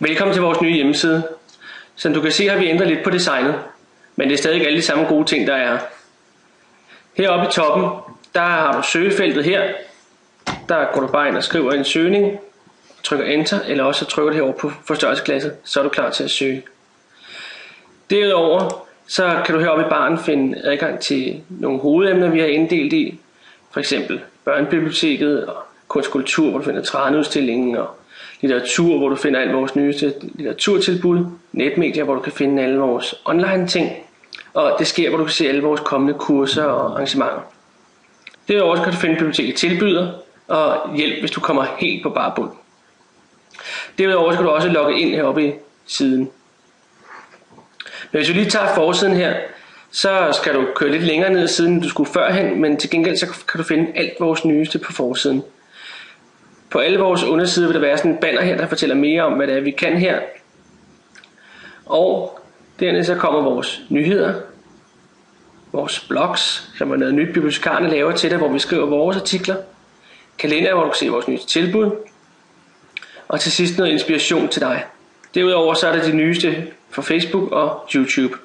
Velkommen til vores nye hjemmeside. Som du kan se, har vi ændret lidt på designet, men det er stadig alle de samme gode ting, der er. Heroppe i toppen, der har du søgefeltet her. Der går du bare ind og skriver en søgning, trykker enter, eller også trykker du herover på forstørrelsesglasset, så er du klar til at søge. Derudover så kan du heroppe i baren finde adgang til nogle hovedemner, vi har inddelt i. For eksempel børnebiblioteket og kunst og kultur, hvor du finder Træneudstillingen, og litteratur, hvor du finder alle vores nyeste litteraturtilbud, netmedier, hvor du kan finde alle vores online ting, og det sker, hvor du kan se alle vores kommende kurser og arrangementer. Derudover kan du finde biblioteket tilbyder og hjælp, hvis du kommer helt på bar bund. Derudover skal du også logge ind heroppe i siden. Men hvis du lige tager forsiden her, så skal du køre lidt længere ned ad siden, end du skulle førhen, men til gengæld så kan du finde alt vores nyeste på forsiden. På alle vores undersider vil der være sådan en banner her, der fortæller mere om, hvad det er, vi kan her. Og dernede så kommer vores nyheder, vores blogs, som er noget nyt bibliotekarerne laver til dig, hvor vi skriver vores artikler, kalender, hvor du kan se vores nyeste tilbud, og til sidst noget inspiration til dig. Derudover så er der de nyeste fra Facebook og YouTube.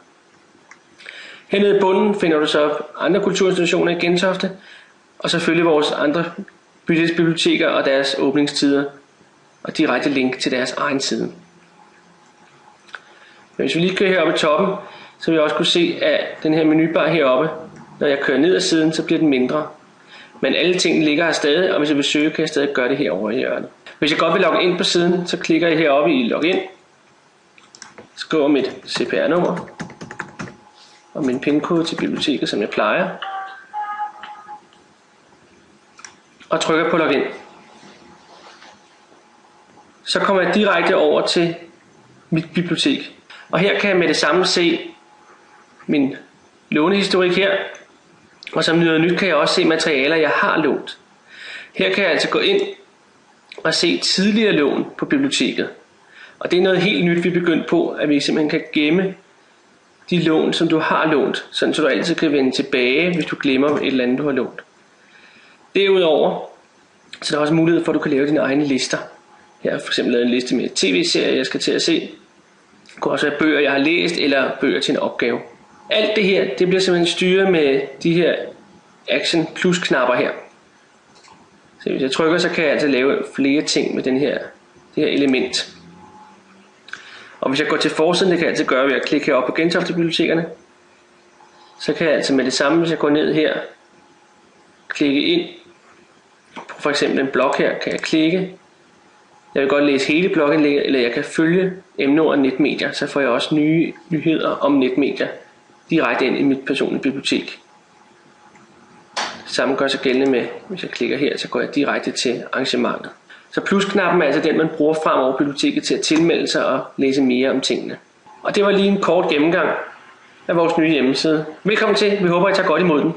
Hernede i bunden finder du så andre kulturinstitutioner i Gentofte, og selvfølgelig vores andre bydelsbiblioteker og deres åbningstider, og direkte link til deres egen side. Men hvis vi lige kører heroppe i toppen, så vil jeg også kunne se, at den her menubar heroppe, når jeg kører ned ad siden, så bliver den mindre. Men alle tingene ligger her stadig, og hvis jeg vil søge, kan jeg stadig gøre det herovre i hjørnet. Hvis jeg godt vil logge ind på siden, så klikker jeg heroppe i login, skriver mit CPR-nummer og min PIN-kode til biblioteket, som jeg plejer, og trykker på login. Så kommer jeg direkte over til mit bibliotek. Og her kan jeg med det samme se min lånehistorik her. Og som noget nyt kan jeg også se materialer, jeg har lånt. Her kan jeg altså gå ind og se tidligere lån på biblioteket. Og det er noget helt nyt, vi er begyndt på, at vi simpelthen kan gemme de lån, som du har lånt, sådan så du altid kan vende tilbage, hvis du glemmer et eller andet, du har lånt. Derudover så er der også mulighed for, at du kan lave dine egne lister. Her har jeg for eksempel lavet en liste med tv-serier, jeg skal til at se. Det kan også være bøger, jeg har læst, eller bøger til en opgave. Alt det her, det bliver simpelthen styret med de her Action Plus knapper her. Så hvis jeg trykker, så kan jeg altså lave flere ting med det her element. Og hvis jeg går til forsiden, det kan jeg altid gøre ved at klikke heroppe på Gentofte bibliotekerne. Så kan jeg altså med det samme, hvis jeg går ned her, klikke ind på for eksempel en blog her, kan jeg klikke. Jeg vil godt læse hele bloggen, eller jeg kan følge emneordet netmedier, så får jeg også nye nyheder om netmedier direkte ind i mit personlige bibliotek. Det samme gør sig gældende med, hvis jeg klikker her, så går jeg direkte til arrangementet. Så plusknappen er altså den, man bruger fremover biblioteket til at tilmelde sig og læse mere om tingene. Og det var lige en kort gennemgang af vores nye hjemmeside. Velkommen til, vi håber, I tager godt imod den.